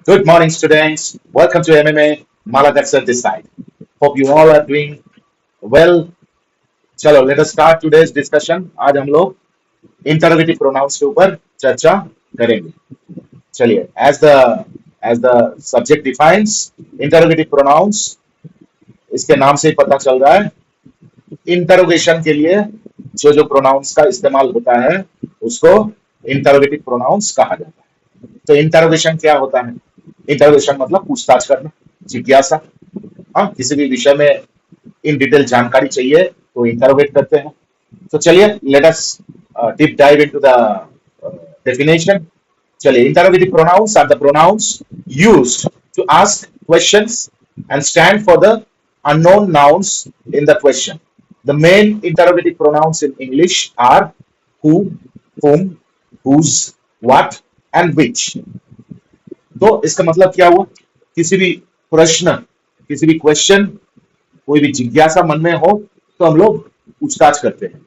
Good morning, students. Welcome to MMA. Malagat sir this side. Hope you all are doing well. चलो let us start today's discussion. आज हम लोग interrogative pronouns के ऊपर चर्चा करेंगे. चलिए, as the subject defines, interrogative pronouns इसके नाम से ही पता चल रहा है. Interrogation के लिए जो pronouns का इस्तेमाल होता है उसको interrogative pronouns कहा जाता है. तो interrogation क्या होता है? इंटरोगेशन मतलब पूछताछ करना, जिज्ञासा. हाँ, किसी भी विषय में इन डिटेल जानकारी चाहिए तो इंटरोगेट करते हैं. तो चलिए let us deep dive into the definition. चलिए, interrogative pronouns are the pronouns used to ask questions and stand for the unknown nouns in the question. The main interrogative pronouns in English are who, whom, whose, what and which. तो इसका मतलब क्या हुआ? किसी भी प्रश्न, किसी भी क्वेश्चन, कोई भी जिज्ञासा मन में हो तो हम लोग पूछताछ करते हैं,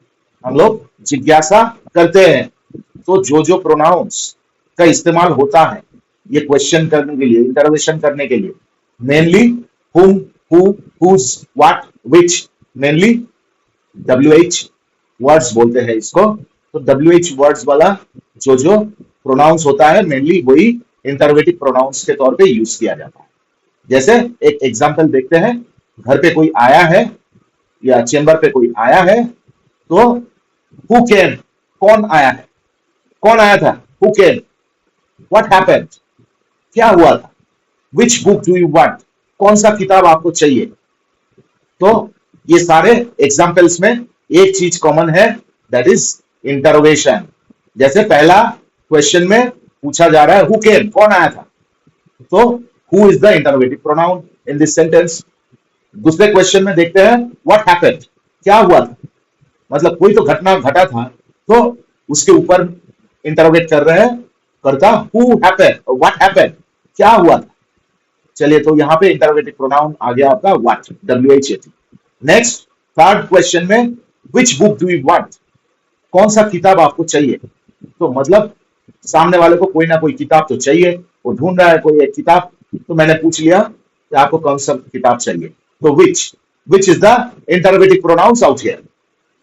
हम लोग जिज्ञासा करते हैं. तो जो प्रोनाउंस का इस्तेमाल होता है ये क्वेश्चन करने के लिए, इंटरोगेशन करने के लिए, mainly whom, who, whose, what, which, mainly WH words बोलते हैं इसको. तो WH वर्ड्स वाला जो प्रोनाउंस होता है मेनली वही इंटरोगेटिव प्रोनाउंस के तौर पे यूज किया जाता है. जैसे एक एग्जांपल देखते हैं. घर पे कोई आया है या चेंबर पे कोई आया है तो हु केम, कौन आया है, कौन आया था, हु केम, व्हाट हैपेंड, क्या हुआ था, विच बुक डू यू वांट, कौन सा किताब आपको चाहिए. तो ये सारे एग्जांपल्स में एक चीज कॉमन है, दैट इज इंटरोगेशन. जैसे पहला क्वेश्चन में पूछा जा रहा है हु केम, कौन आया था, तो who is the interrogative pronoun in this sentence. दूसरे क्वेश्चन में देखते हैं व्हाट हैपेंड, क्या हुआ था, मतलब कोई तो घटना घटा था तो उसके ऊपर इंटरोगेट कर रहे हैं, करता हु हैपेंड, व्हाट हैपेंड, क्या हुआ था. चलिए, तो यहाँ पे इंटरोगेटिव प्रोनाउन आ गया आपका what, WHAT. Next third question में which book do you want, कौन सा किताब आपको चाहिए. तो मतलब सामने वाले को कोई ना कोई किताब तो चाहिए, वो ढूंढ रहा है कोई एक किताब, तो मैंने पूछ लिया कि आपको कौन सा किताब चाहिए. तो which is the interrogative pronouns out here.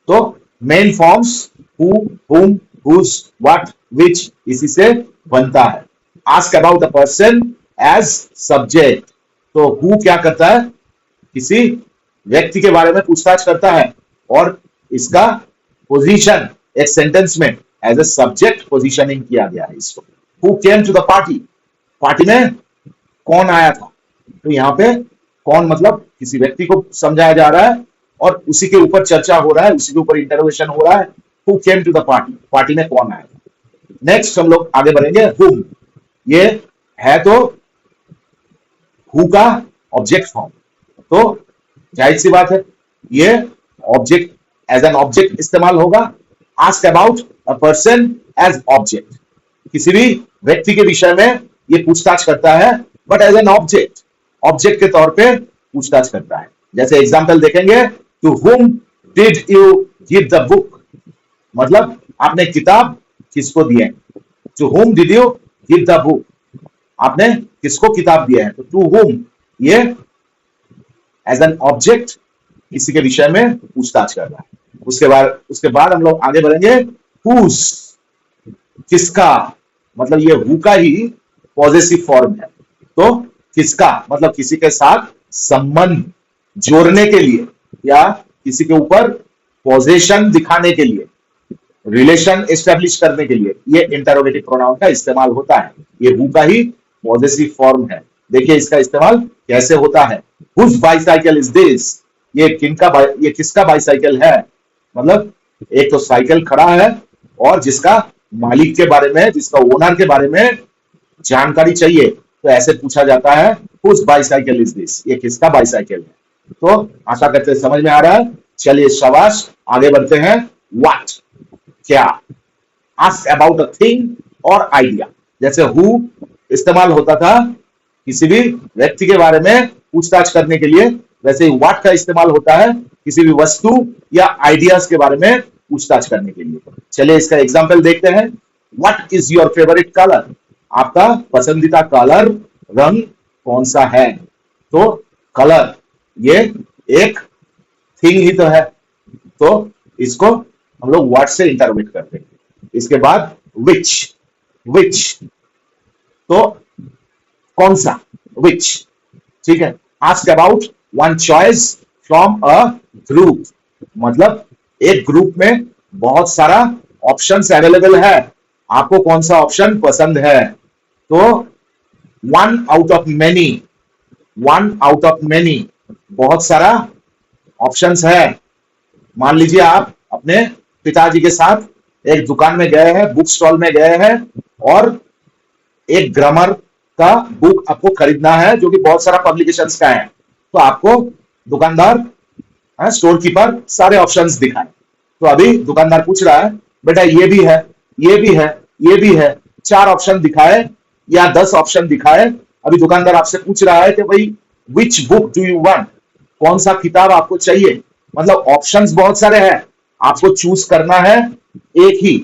तो main forms who, whom, whose, what, which इसी से बनता है. Ask about the person as subject. तो हु क्या करता है, किसी व्यक्ति के बारे में पूछताछ करता है और इसका पोजीशन एक सेंटेंस में एज ए सब्जेक्ट पोजीशनिंग किया गया है इसको. Who came to the party, party में कौन आया था. तो यहाँ पे कौन मतलब किसी व्यक्ति को समझाया जा रहा है और उसी के ऊपर चर्चा हो रहा है, उसी के ऊपर इंटरोगेशन हो रहा है. Who came to the party, party में कौन आया था. नेक्स्ट हम लोग आगे बढ़ेंगे. हुम, ये है तो हु का ऑब्जेक्ट फॉर्म. तो जाहिर सी बात है ये ऑब्जेक्ट एज एन ऑब्जेक्ट इस्तेमाल होगा. Ask about a person as object, किसी भी व्यक्ति के विषय में ये पूछताछ करता है but as an object, object के तौर पे पूछताछ करता है. जैसे एग्जांपल देखेंगे, to whom did you give the book, मतलब आपने किताब किसको दी है. To whom did you give the book, आपने किसको किताब दिया है. तो टू हुम ये एज एन ऑब्जेक्ट किसी के विषय में पूछताछ कर रहा है. उसके बाद हम लोग आगे बढ़ेंगे. हुज, किसका, मतलब ये हु का ही पॉजेसिव फॉर्म है. तो किसका मतलब किसी के साथ संबंध जोड़ने के लिए या किसी के ऊपर पोजेशन दिखाने के लिए, रिलेशन एस्टेब्लिश करने के लिए ये इंटरोगेटिव प्रोनाउन का इस्तेमाल होता है. ये हु का ही पॉजेसिव फॉर्म है. देखिए इसका इस्तेमाल कैसे होता है. हुज बाइसाइकिल इज दिस, ये किसका बाइसाइकिल है, मतलब एक तो साइकिल खड़ा है और जिसका मालिक के बारे में, जिसका ओनर के बारे में जानकारी चाहिए तो ऐसे पूछा जाता है हुज बाइसाइकिल इज दिस, ये किसका बाइसाइकिल है. तो आशा करते हैं समझ में आ रहा है. चलिए शाबाश, आगे बढ़ते हैं. व्हाट, क्या. आस्क अबाउट अ थिंग और आइडिया. जैसे हु इस्तेमाल होता था किसी भी व्यक्ति के बारे में पूछताछ करने के लिए, वैसे ही व्हाट का इस्तेमाल होता है किसी भी वस्तु या आइडियाज के बारे में पूछताछ करने के लिए. चलिए इसका एग्जांपल देखते हैं. What is your favourite colour, आपका पसंदीदा कलर रंग कौन सा है? तो कलर ये एक थिंग ही तो है, तो इसको हम लोग वर्ड से इंटरप्रेट करते हैं। इसके बाद विच, विच तो कौन सा, विच, ठीक है। Ask about one choice from a group, मतलब एक ग्रुप में बहुत सारा ऑप्शंस अवेलेबल है, आपको कौन सा ऑप्शन पसंद है? तो one out of many, one out of many, बहुत सारा ऑप्शंस है। मान लीजिए आप अपने पिताजी के साथ एक दुकान में गए हैं, बुक स्टॉल में गए हैं, और एक ग्रामर का बुक आपको खरीदना है जो कि बहुत सारा पब्लिकेशंस का है। तो आपको दुकानदार, स्टोर कीपर सारे ऑप्शंस दिखाए। तो अभी दुकानदार पूछ रहा है, बेटा ये भी है, ये भी है, ये भी है, 4 ऑप्शन दिखाए या 10 ऑप्शन दिखाए। अभी दुकानदार आपसे पूछ रहा है कि भाई विच बुक डू यू वांट, कौन सा किताब आपको चाहिए? मतलब ऑप्शंस बहुत सारे हैं, आपको चूज करना है एक ही।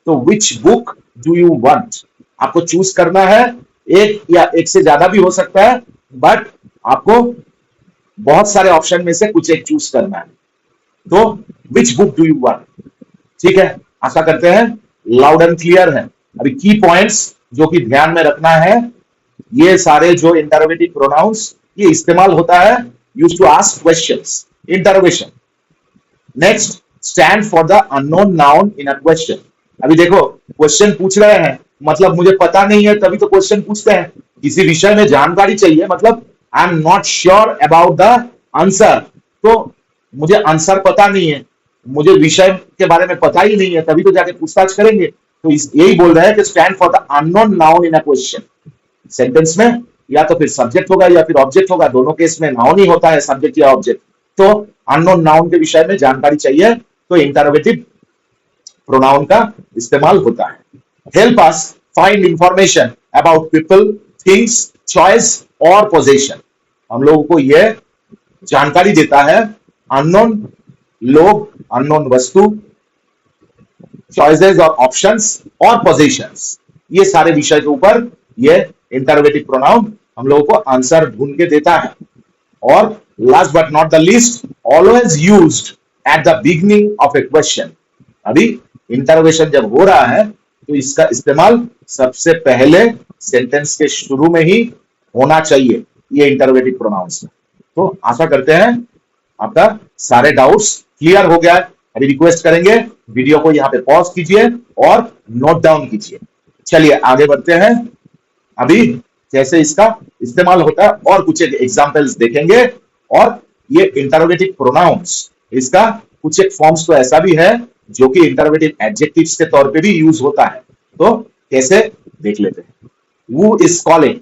तो विच बुक डू यू वांट, आपको चूज करना है एक, या एक से ज्यादा भी हो सकता है, बट आपको बहुत सारे ऑप्शन में से कुछ एक चूज करना है। तो विच बुक डू यू वांट, ठीक है। आशा करते हैं लाउड एंड क्लियर है। अभी की पॉइंट्स जो कि ध्यान में रखना है, ये सारे जो इंटरोगेटिव प्रोनाउंस ये इस्तेमाल होता है use to ask questions, interrogation. Next, stand for the unknown noun in a question. अभी देखो क्वेश्चन पूछ रहे हैं, मतलब मुझे पता नहीं है तभी तो क्वेश्चन पूछते हैं। किसी विषय में जानकारी चाहिए, मतलब I am not sure about the answer, तो मुझे आंसर पता नहीं है, मुझे विषय के बारे में पता ही नहीं है, तभी तो जाके पूछताछ करेंगे। तो यही बोल रहे हैं कि stand for the unknown noun in a question. Sentence में या तो फिर सब्जेक्ट होगा या फिर ऑब्जेक्ट होगा, दोनों केस में नाउन ही होता है, सब्जेक्ट या ऑब्जेक्ट। तो अननोन नाउन के विषय में जानकारी चाहिए तो इंटरोगेटिव प्रोनाउन का इस्तेमाल होता है। Help us find information about people, things, choice और पोजीशन। हम लोगों को यह जानकारी देता है अननोन लोग, अननोन वस्तु, चॉइसेस और ऑप्शंस और पोजीशंस, ये सारे विषय के ऊपर ये इंटरोगेटिव प्रोनाउन हम लोगों को आंसर ढूंढ के देता है। और last but not the least, always used at the beginning of A question. अभी इंटरोगेशन जब हो रहा है तो इसका इस्तेमाल सबसे पहले सेंटेंस के शुरू में ही होना चाहिए, ये इंटरोगेटिव प्रोनाउंस। तो आशा करते हैं आपका सारे डाउट्स क्लियर हो गया है। अभी रिक्वेस्ट करेंगे वीडियो को यहाँ पे पॉज कीजिए और नोट डाउन कीजिए। चलिए आगे बढ़ते हैं। अभी कैसे इसका इस्तेमाल होता है और कुछ एग्जांपल्स देखेंगे। और ये इंटरोगेटिव प्रोनाउंस, इसका कुछ एक फॉर्म्स तो ऐसा भी है जो कि इंटरोगेटिव एडजेक्टिव्स के तौर पे भी यूज होता है। तो कैसे देख लेते हैं। Who is calling,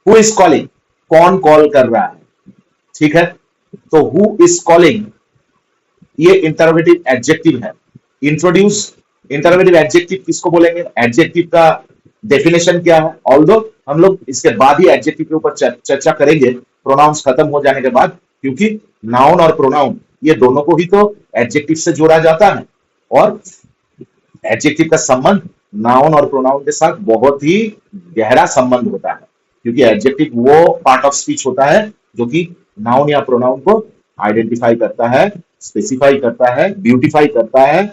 who is calling, कौन कॉल कर रहा है, ठीक है। तो हु इज कॉलिंग ये इंटरोगेटिव एडजेक्टिव है। इंट्रोड्यूस, इंटरोगेटिव एडजेक्टिव किसको बोलेंगे, एडजेक्टिव का डेफिनेशन क्या है, ऑल्दो हम लोग इसके बाद ही एडजेक्टिव के ऊपर चर्चा करेंगे प्रोनाउंस खत्म हो जाने के बाद, क्योंकि नाउन और प्रोनाउन ये दोनों को ही तो एडजेक्टिव से जोड़ा जाता है। और एडजेक्टिव का संबंध नाउन और प्रोनाउन के साथ बहुत ही गहरा संबंध होता है, क्योंकि एडजेक्टिव वो पार्ट ऑफ स्पीच होता है जो कि नाउन या प्रोनाउन को आइडेंटिफाई करता है, स्पेसिफाई करता है, ब्यूटिफाई करता है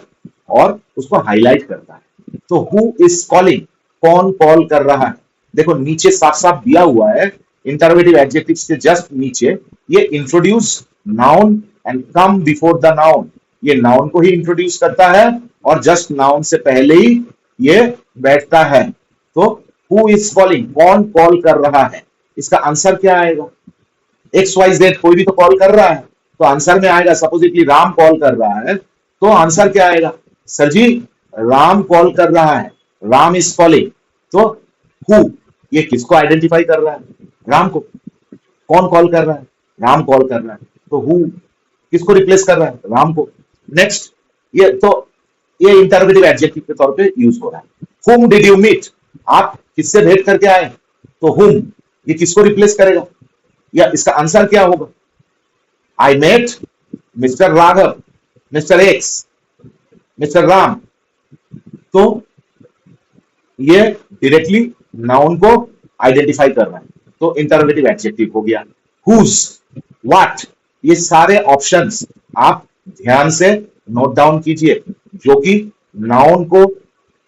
और उसको हाईलाइट करता है। तो हु इज कॉलिंग, कौन कॉल कर रहा है। देखो नीचे साफ साफ दिया हुआ है इंटरोगेटिव एडजेक्टिव्स के जस्ट नीचे, ये introduce noun and come before the noun, ये नाउन को ही इंट्रोड्यूस करता है और जस्ट नाउन से पहले ही ये बैठता है। तो हु इज कॉलिंग, कौन कॉल कर रहा है, इसका आंसर क्या आएगा। एक्स वाई जेड कोई भी तो कॉल कर रहा है, तो आंसर में आएगा सपोजिटली राम कॉल कर रहा है, तो आंसर क्या आएगा, सर जी राम कॉल कर रहा है, राम इज कॉलिंग। तो हु ये किसको आइडेंटिफाई कर रहा है, राम को। कौन कॉल कर रहा है, राम कॉल कर रहा है, तो हु किसको रिप्लेस कर रहा है, राम को। नेक्स्ट, ये तो ये इंटरोगेटिव एडजेक्टिव के तौर पे यूज हो रहा है। whom did you meet, आप किससे भेंट करके आए, तो whom ये किसको रिप्लेस करेगा, या इसका आंसर क्या होगा, I met mister Raghav, mister X, mister Ram. तो ये डायरेक्टली नाउन को आइडेंटिफाई कर रहा है। तो इंटरोगेटिव एडजेक्टिव हो गया। हुज, व्हाट, ये सारे ऑप्शंस आप ध्यान से नोट डाउन कीजिए, जो कि नाउन को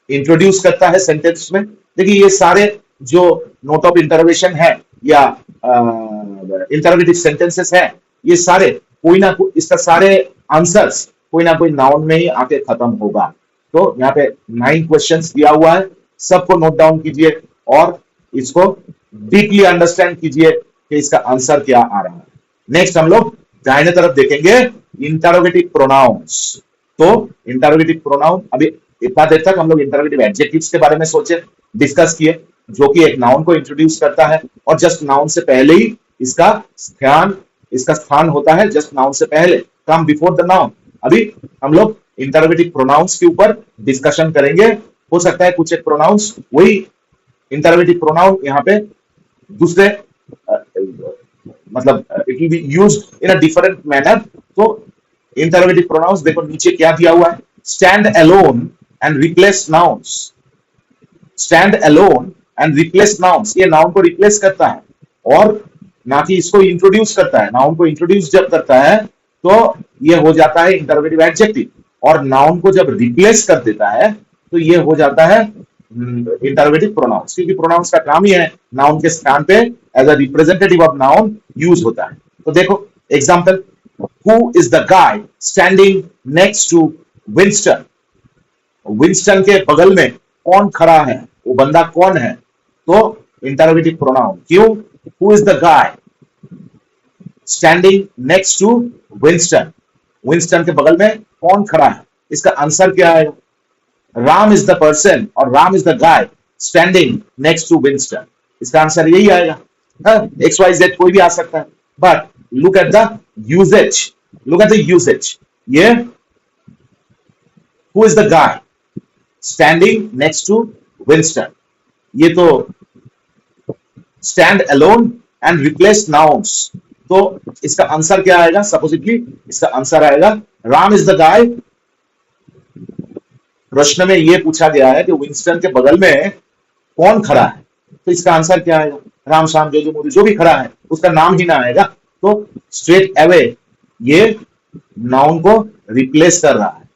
इंट्रोड्यूस करता है सेंटेंस में। देखिए ये सारे जो नोट ऑफ इंटरोगेशन है या इंटरोगेटिव सेंटेंसेस है, ये सारे कोई ना कोई, इसका सारे आंसर्स कोई ना कोई नाउन में ही आके खत्म होगा। तो यहाँ पे 9 क्वेश्चंस दिया हुआ है, सबको नोट डाउन कीजिए और इसको डीपली अंडरस्टैंड कीजिए कि इसका आंसर क्या आ रहा है। नेक्स्ट हम लोग दाहिने तरफ देखेंगे इंटरोगेटिव प्रोनाउंस। तो इंटरोगेटिव प्रोनाउन, अभी इतना देर तक हम लोग इंटरोगेटिव एडजेक्टिव्स के बारे में सोचे, डिस्कस किए, जो कि एक नाउन को इंट्रोड्यूस करता है और जस्ट नाउन से पहले ही इसका स्थान होता है, जस्ट नाउन से पहले, कम बिफोर द नाउन। अभी हम लोग इंटरोगेटिव प्रोनाउंस के ऊपर डिस्कशन करेंगे। हो सकता है कुछ एक प्रोनाउंस वही इंटरोगेटिव प्रोनाउन यहाँ पे दूसरे मतलब it will be used in a different manner. तो इंटरोगेटिव प्रोनाउंस देखो नीचे क्या दिया हुआ है, stand alone and replace nouns. Stand alone and replace nouns, ये नाउन को रिप्लेस करता है और ना कि इसको इंट्रोड्यूस करता है। नाउन को इंट्रोड्यूस जब करता है तो ये हो जाता है इंटरोगेटिव एडजेक्टिव, और नाउन को जब रिप्लेस कर देता है तो ये हो जाता है इंटरोगेटिव प्रोनाउंस, क्योंकि प्रोनाउंस का काम ही है नाउन के स्थान पे as a representative of noun use होता है। तो देखो example, who is the guy standing next to Winston. Winston के बगल में कौन खड़ा है, वो बंदा कौन है, तो इंटरोगेटिव प्रोनाउन। क्यों? Who is the guy standing next to Winston, Winston के बगल में कौन खड़ा है, इसका आंसर क्या है? राम इज द पर्सन और Ram is the guy standing next to Winston, इसका आंसर यही आएगा। एक्स वाई जेड कोई भी आ सकता है, but look at the usage, look at the usage. ये who is the guy standing next to Winston, ये तो stand alone and replace nouns, तो इसका आंसर क्या आएगा? सपोजिटली इसका आंसर आएगा राम इज द गाय। प्रश्न में यह पूछा गया है कि विंस्टन के बगल में कौन खड़ा है, तो इसका आंसर क्या आएगा? राम शाम जो मोदी जो भी खड़ा है उसका नाम ही ना आएगा, तो स्ट्रेट अवे ये नाउन को रिप्लेस कर रहा है।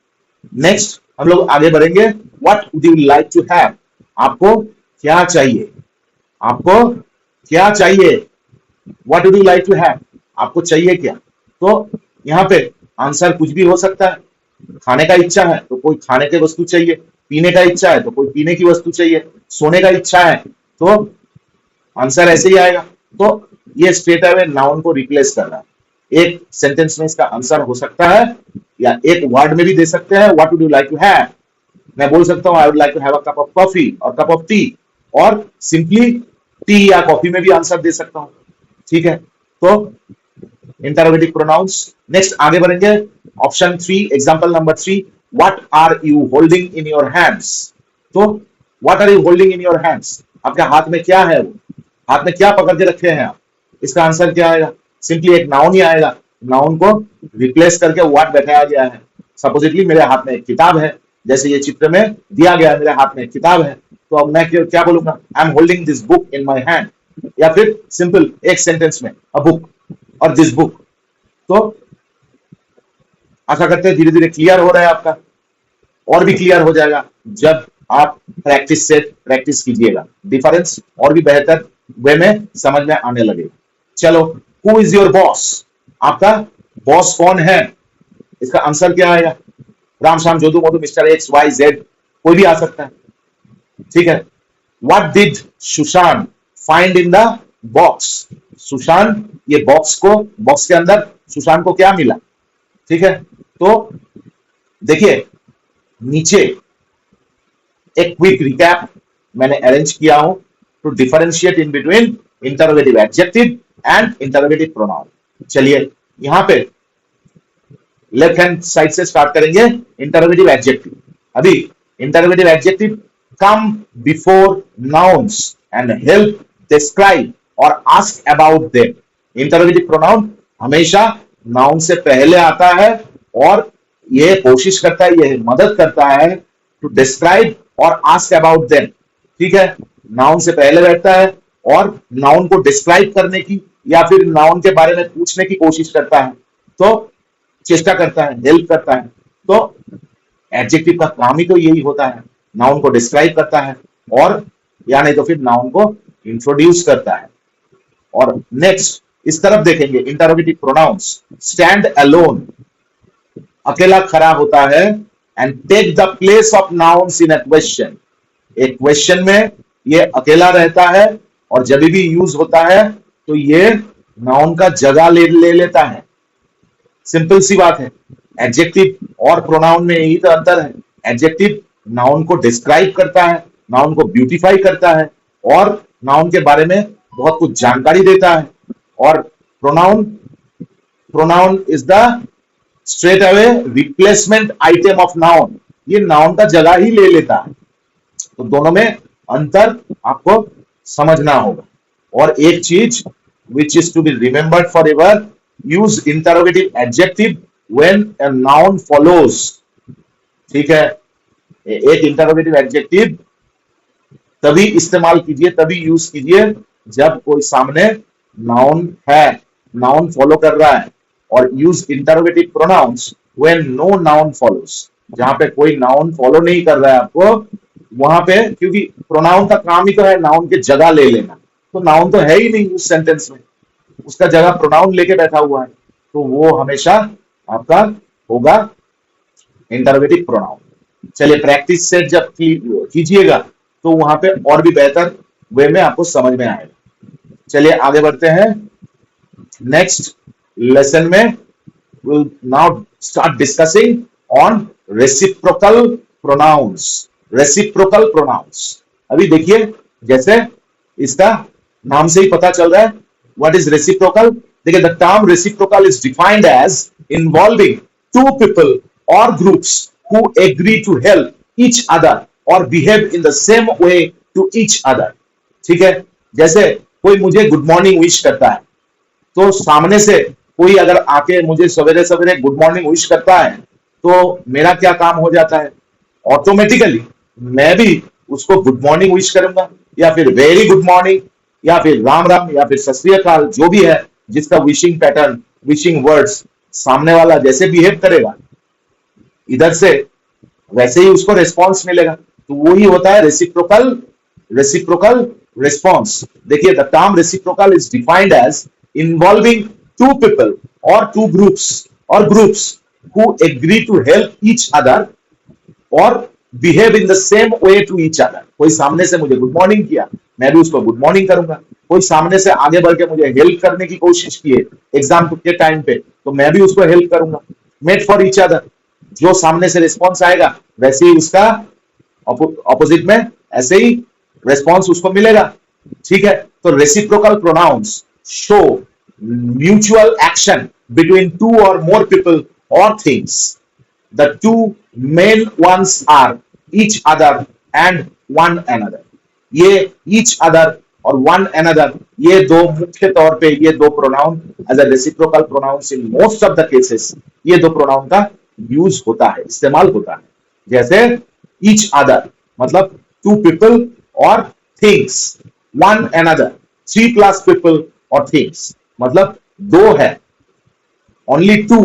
नेक्स्ट हम लोग आगे बढ़ेंगे। What would you like to have, आपको क्या चाहिए, आपको क्या चाहिए, what would you like to have, आपको चाहिए क्या? तो यहाँ पे आंसर कुछ भी हो सकता है। खाने का इच्छा है तो कोई खाने की वस्तु चाहिए, पीने का इच्छा है तो कोई पीने की वस्तु चाहिए, सोने का इच्छा है तो आंसर ऐसे ही आएगा। तो ये स्ट्रेट अवे नाउन को रिप्लेस कर रहा है। एक सेंटेंस में इसका आंसर हो सकता है या एक वर्ड में भी दे सकते हैं, what would you like to have. मैं बोल सकता हूँ I would like to have a cup of coffee और कप ऑफ टी, और सिंपली टी या कॉफी में भी आंसर दे सकता हूँ। ठीक है, तो इंटरोगेटिव प्रोनाउंस। नेक्स्ट आगे बढ़ेंगे, option 3, example number 3, what are you holding in your hands. तो what are you holding in your hands, आपके हाथ में क्या है, वो हाथ में क्या पकड़ के रखे हैं आप, इसका आंसर क्या आएगा? सिंपली एक नाउन ही आएगा, नाउन को रिप्लेस करके व्हाट बैठाया गया है। सपोजिटली मेरे हाथ में एक किताब है, जैसे ये चित्र में दिया गया है, मेरे हाथ में एक किताब है, तो अब मैं क्या बोलूंगा? I am holding this book in my hand, या फिर सिंपल एक सेंटेंस में अ बुक और दिस बुक। तो आशा करते हैं धीरे धीरे क्लियर हो रहा है आपका, और भी क्लियर हो जाएगा जब आप प्रैक्टिस कीजिएगा, डिफरेंस और भी बेहतर वे में समझ में आने लगेगा। चलो, हु इज योर बॉस, आपका बॉस कौन है, इसका आंसर क्या आएगा? राम शाम जोधू मोधू मिस्टर एक्स वाई जेड कोई भी आ सकता है। ठीक है, what did Sushant find in the box, Sushant ये बॉक्स के अंदर सुशांत को क्या मिला। ठीक है, तो देखिए नीचे एक क्विक रिकैप मैंने अरेंज किया हूं to differentiate in between interrogative adjective and interrogative pronoun. चलिए यहां पे लेफ्ट हैंड साइड से स्टार्ट करेंगे। इंटरोगेटिव एडजेक्टिव, अभी interrogative adjective come before nouns and help describe और ask about them. Interrogative pronoun हमेशा नाउन से पहले आता है और ये कोशिश करता है, ये मदद करता है टू डिस्क्राइब और आस्क अबाउट देम। ठीक है, नाउन से पहले बैठता है और नाउन को डिस्क्राइब करने की या फिर नाउन के बारे में पूछने की कोशिश करता है, तो चेष्टा करता है, हेल्प करता है, तो एडजेक्टिव का काम ही तो यही होता है, नाउन को डिस्क्राइब करता है और या नहीं तो फिर नाउन को इंट्रोड्यूस करता है। और नेक्स्ट इस तरफ देखेंगे, इंटरोगेटिव प्रोनाउंस, स्टैंड अलोन, अकेला खड़ा होता है, and take the place of nouns in a question, एक क्वेश्चन में ये अकेला रहता है और जब भी यूज होता है तो ये नाउन का जगह ले लेता है। सिंपल सी बात है, एडजेक्टिव और प्रोनाउन में यही तो अंतर है। एडजेक्टिव नाउन को डिस्क्राइब करता है, नाउन को ब्यूटीफाई करता है और नाउन के बारे में बहुत कुछ जानकारी देता है, और pronoun pronoun is the straight away replacement item of noun, ये नाउन का जगह ही ले लेता है। तो दोनों में अंतर आपको समझना होगा। और एक चीज which is to be remembered forever, use interrogative adjective when a noun follows। ठीक है, एक इंटरोगेटिव एडजेक्टिव तभी इस्तेमाल कीजिए, तभी यूज कीजिए जब कोई सामने नाउन है, नाउन फॉलो कर रहा है। और use interrogative pronouns when no noun follows, जहां पे कोई नाउन फॉलो नहीं कर रहा है आपको, वहां पे, क्योंकि प्रोनाउन का काम ही तो है नाउन की जगह ले लेना, तो नाउन तो है ही नहीं उस सेंटेंस में, उसका जगह प्रोनाउन लेके बैठा हुआ है, तो वो हमेशा आपका होगा इंटरोगेटिव प्रोनाउन। चलिए प्रैक्टिस सेट जब कीजिएगा तो वहां पे और भी बेहतर वे में आपको समझ में आएगा। चलिए आगे बढ़ते हैं नेक्स्ट लेसन में। we'll now start discussing on reciprocal pronouns। reciprocal pronouns, अभी देखिए, जैसे इसका नाम से ही पता चल रहा है what is reciprocal। देखिए, the term reciprocal is defined as involving two people or groups who agree to help each other or behave in the same way to each other। ठीक है, जैसे कोई मुझे गुड मॉर्निंग विश करता है, तो सामने से कोई अगर आके मुझे सवेरे सवेरे गुड मॉर्निंग विश करता है, तो मेरा क्या काम हो जाता है, ऑटोमेटिकली मैं भी उसको गुड मॉर्निंग विश करूंगा, या फिर वेरी गुड मॉर्निंग, या फिर राम राम, या फिर सत श्री अकाल, जो भी है जिसका विशिंग पैटर्न, विशिंग वर्ड्स सामने वाला जैसे बिहेव करेगा इधर से, वैसे ही उसको रिस्पॉन्स मिलेगा। तो वही होता है रेसिप्रोकल रिस्पॉन्स। देखिए, the term reciprocal is defined as involving two people or two groups who agree to help each other or behave in the same way to each other। कोई सामने से मुझे गुड मॉर्निंग किया, मैं भी उसको good morning करूंगा। कोई सामने से आगे बढ़ के मुझे हेल्प करने की कोशिश किए एग्जाम के टाइम पे, तो मैं भी उसको हेल्प करूंगा। मेड फॉर ईच अदर, जो सामने से रिस्पॉन्स आएगा वैसे ही उसका ऑपोजिट में ऐसे ही रिस्पॉन्स उसको मिलेगा। ठीक है, तो reciprocal pronouns show mutual action between two or more people or things। The two main ones are each other and one another। ये each other और one another, ये दो मुख्य तौर पे ये दो pronoun as a reciprocal pronouns in most of the cases, ये दो प्रोनाउन का यूज होता है, इस्तेमाल होता है। जैसे each other मतलब two people और things, one another 3+ people और थिंग्स मतलब दो है, ओनली टू,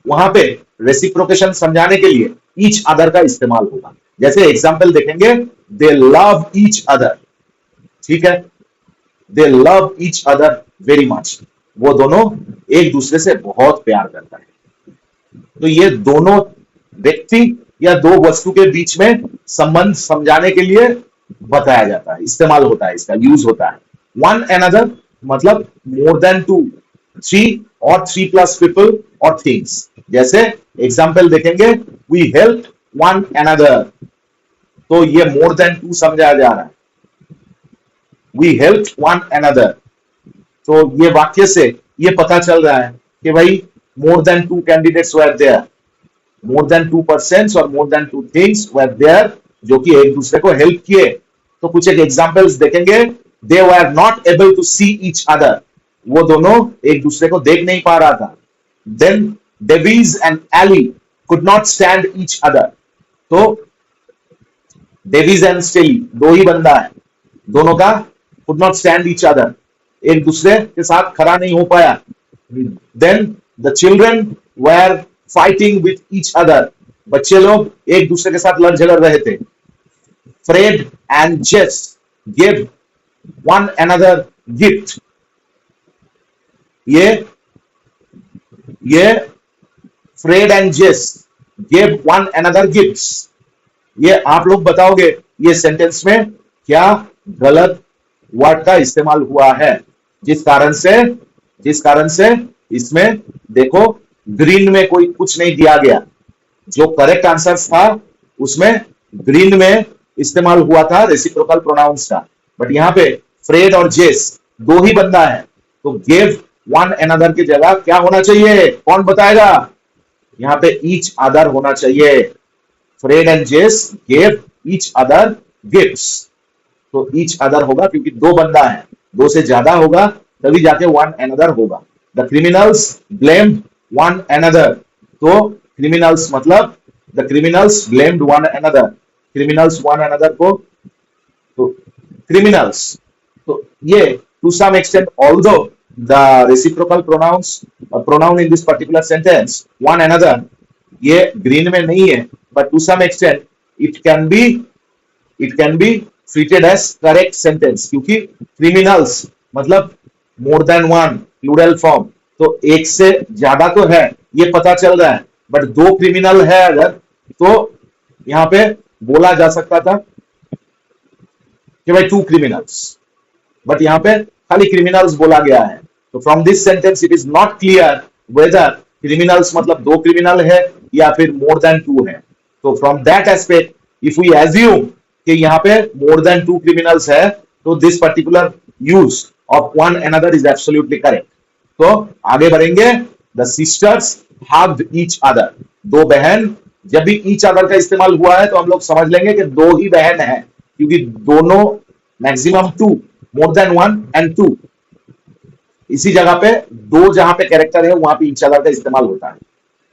वहां पे रेसिप्रोकेशन समझाने के लिए ईच अदर का इस्तेमाल होगा। जैसे एग्जांपल देखेंगे, दे लव ईच अदर। ठीक है, दे love each other very much, वो दोनों एक दूसरे से बहुत प्यार करता है। तो ये दोनों व्यक्ति या दो वस्तु के बीच में संबंध समझाने के लिए बताया जाता है, इस्तेमाल होता है, इसका यूज होता है। वन एनदर मतलब मोर देन टू, 3 और 3+ पीपल और थिंग्स। जैसे एग्जांपल देखेंगे, वी हेल्प वन एनदर, तो ये मोर देन टू समझाया जा रहा है, वी हेल्प वन एनदर। तो ये वाक्य से ये पता चल रहा है कि भाई more than 2 candidates were there, more than 2 persons और more than 2 things were there, जो कि एक दूसरे को हेल्प किए। तो कुछ एक एग्जांपल्स देखेंगे, they were not able to see each other, वो दोनों एक दूसरे को देख नहीं पा रहा था। then Davies and Ali could not stand each other, तो डेविस एंड स्टेली दो ही बंदा है, दोनों का could not stand each other, एक दूसरे के साथ खड़ा नहीं हो पाया. Then the children were fighting with each other, बच्चे लोग एक दूसरे के साथ लड़ झगड़ रहे थे. Fred and Jess gave one another gift. ये Fred and Jess gave one another gifts. ये आप लोग बताओगे ये सेंटेंस में क्या गलत वर्ड का इस्तेमाल हुआ है, जिस कारण से इसमें देखो ग्रीन में कोई कुछ नहीं दिया गया. जो करेक्ट आंसर था उसमें ग्रीन में इस्तेमाल हुआ था रेसिप्रोकल प्रोनाउंस का, बट यहाँ पे फ्रेड और जेस दो ही बंदा है, तो गेव वन अनदर की जगह क्या होना चाहिए, कौन बताएगा? यहाँ पे ईच अदर होना चाहिए. फ्रेड एंड जेस गेव ईच अदर गिफ्ट्स, तो ईच अदर होगा क्योंकि दो बंदा है, दो से ज्यादा होगा तभी जाके वन अनदर होगा. The criminals blamed one another, तो क्रिमिनल्स मतलब the criminals blamed one another, criminals one another को, तो क्रिमिनल्स, तो ये to some extent although the reciprocal pronoun in this particular sentence one another ये green में नहीं है, but to some extent it can be treated as correct sentence क्योंकि criminals मतलब more than one plural form, तो एक से ज्यादा तो है ये पता चल रहा है, but दो criminal है अगर तो यहाँ पे बोला जा सकता था कि भाई two criminals, but यहाँ पे खाली criminals बोला गया है. तो from this sentence it is not clear whether criminals मतलब दो क्रिमिनल है या फिर मोर देन टू है. तो from that aspect if we assume कि यहाँ पे मोर देन टू क्रिमिनल्स है, तो this particular use of one another is absolutely correct. तो आगे बढ़ेंगे. The sisters hugged each other, दो बहन, जब भी ईच अदर का इस्तेमाल हुआ है तो हम लोग समझ लेंगे कि दो ही बहन है क्योंकि दोनों maximum two, more than one and two, इसी जगह पे दो जहां पे कैरेक्टर है वहां पे ईच अदर का इस्तेमाल होता है.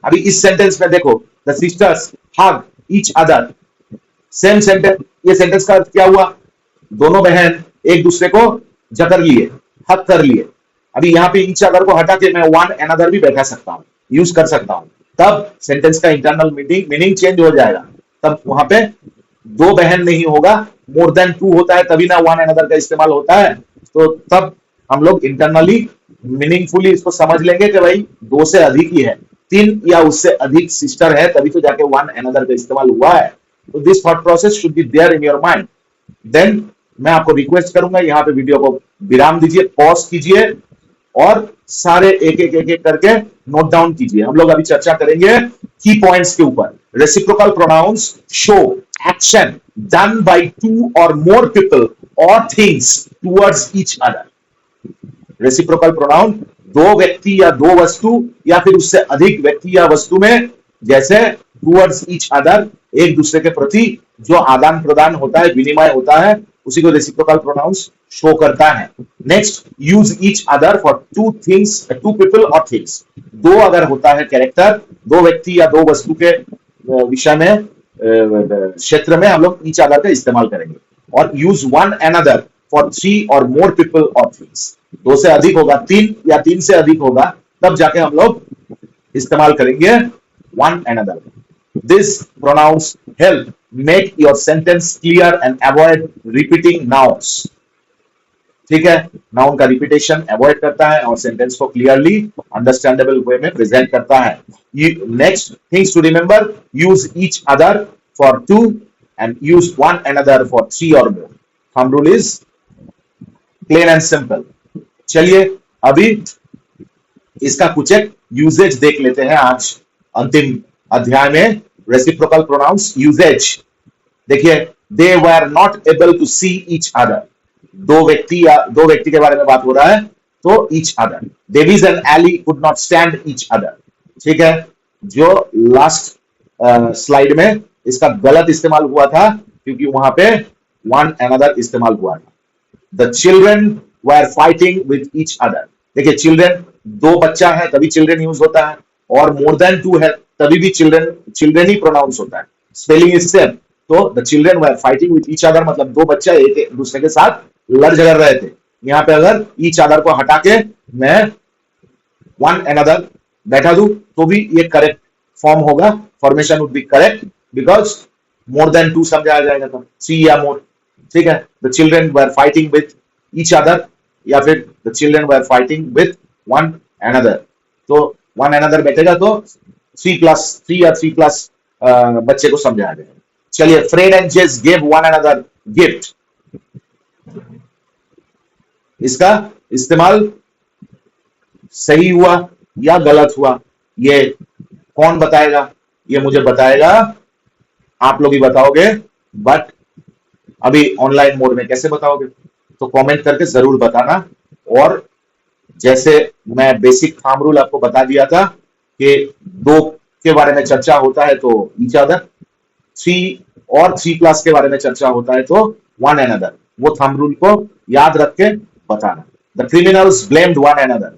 अभी इस सेंटेंस में देखो the sisters hug each other, same sentence, ये सेंटेंस का अर्थ क्या हुआ? दोनों बहन एक दूसरे को जकड़ लिए, हग कर लिए. अभी यहाँ पे ईच अदर को हटा के मैं वन अनदर भी बैठा सकता हूँ, यूज कर सकता हूँ, तब सेंटेंस का इंटरनल मीनिंग चेंज हो जाएगा. तब वहां पे दो बहन नहीं होगा, मोर देन टू होता है तभी ना वन अनदर का इस्तेमाल होता है. तो तब हम लोग इंटरनली मीनिंगफुली इसको समझ लेंगे कि भाई दो से अधिक ही है, तीन या उससे अधिक सिस्टर है तभी तो जाके वन अनदर का इस्तेमाल हुआ है. तो this thought process should be there in your mind. Then मैं आपको रिक्वेस्ट करूंगा यहाँ पे वीडियो को विराम दीजिए, पॉज कीजिए और सारे एक एक करके नोट डाउन कीजिए. हम लोग अभी चर्चा करेंगे की पॉइंट्स के ऊपर. Reciprocal pronouns show action done by two और मोर पीपल और things towards each other. Reciprocal pronoun दो व्यक्ति या दो वस्तु या फिर उससे अधिक व्यक्ति या वस्तु में, जैसे टुवर्ड्स ईच अदर, एक दूसरे के प्रति जो आदान प्रदान होता है, विनिमय होता है, उसी को रेसिप्रोकल प्रोनाउंस शो करता है. Next, use each other for two things, two people और थिंग्स. दो अगर होता है कैरेक्टर, दो व्यक्ति या दो वस्तु के विषय में, क्षेत्र में हम लोग ईच अदर का इस्तेमाल करेंगे. और use one another for three or more people और थिंग्स. दो से अधिक होगा, तीन या तीन से अधिक होगा, तब जाके हम लोग इस्तेमाल करेंगे one another. This pronouns help make your sentence clear and avoid repeating nouns. ठीक है, नाउन का रिपीटेशन अवॉइड करता है और सेंटेंस को क्लियरली अंडरस्टैंडेबल वे में प्रेजेंट करता है. Next things to remember, use each other for two and use one another for three or more. Thumb rule is plain and simple. चलिए अभी इसका कुछ एक यूजेज देख लेते हैं आज अंतिम अध्याय में. रेसिप्रोकल प्रोनाउंस यूजेज देखिए. They were not able to see each other, दो व्यक्ति के बारे में बात हो रहा है, तो each other. Davis and Ellie could not stand each other. ठीक है, जो लास्ट स्लाइड में इसका गलत इस्तेमाल हुआ था क्योंकि वहां पे वन अनदर इस्तेमाल हुआ था. The children were fighting with each other. देखिए चिल्ड्रन, दो बच्चा है तभी चिल्ड्रन यूज होता है, और मोर देन टू है तभी भी चिल्ड्रन ही प्रोनाउंस होता है. Spelling is same. तो the children were fighting with each other मतलब दो बच्चा एक दूसरे के साथ लड़ झगड़ रहे थे, यहाँ पे अगर ईच अदर को हटा के मैं वन एनदर बैठा दूं तो भी ये करेक्ट फॉर्म होगा, formation would be correct because more than two समझाया जाएगा तो थ्री या मोर। ठीक है, the children were fighting with each other या फिर the children were fighting with one another. तो वन एनदर बैठेगा तो थ्री या थ्री प्लस बच्चे को समझाया जाएगा। चलिए, फ्रेड एंड जेस गिव वन एनदर गिफ्ट, इसका इस्तेमाल सही हुआ या गलत हुआ ये कौन बताएगा? ये मुझे बताएगा, आप लोग ही बताओगे, बट अभी ऑनलाइन मोड में कैसे बताओगे? तो कमेंट करके जरूर बताना। और जैसे मैं बेसिक थंब रूल आपको बता दिया था कि दो के बारे में चर्चा होता है तो ईच अदर, थ्री और थ्री प्लस के बारे में चर्चा होता है तो वन एनदर, वो थंब रूल को याद रख के बताना। The criminals blamed one another,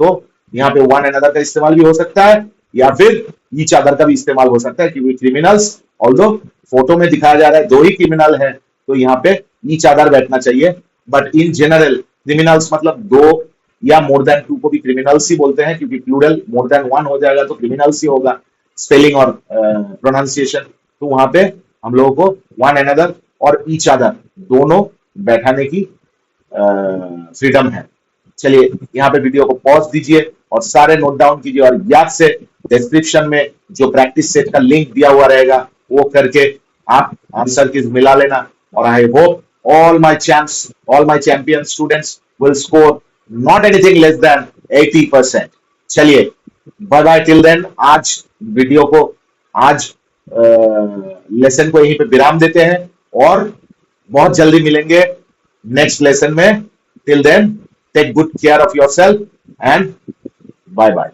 तो यहाँ पे वन एनदर का इस्तेमाल भी हो सकता है या फिर ईच अदर का भी इस्तेमाल हो सकता है, क्योंकि क्रिमिनल्स ऑल्दो फोटो में दिखाया जा रहा है दो ही क्रिमिनल है तो यहाँ पे ईच अदर बैठना चाहिए। बट इन जनरल क्रिमिनल्स मतलब दो या मोर देन टू को भी क्रिमिनल्स ही बोलते हैं, क्योंकि प्लूरल मोर देन वन हो जाएगा तो क्रिमिनल्स ही होगा, स्पेलिंग और प्रोनाउंसिएशन। तो वहां पे हम लोगों को वन एनदर और ईच अदर दोनों बैठाने की फ्रीडम है। चलिए, यहाँ पे वीडियो को पॉज दीजिए और सारे नोट डाउन कीजिए और याद से डिस्क्रिप्शन में जो प्रैक्टिस सेट का लिंक दिया हुआ रहेगा वो करके आप आंसर की मिला लेना। और I hope all my champion students will score not anything less than 80%। चलिए, बाय बाय टिल देन। आज वीडियो को, आज लेसन को यहीं पे विराम देते हैं और बहुत जल्दी मिलेंगे नेक्स्ट लेसन में। Till then, take good care of yourself and bye bye.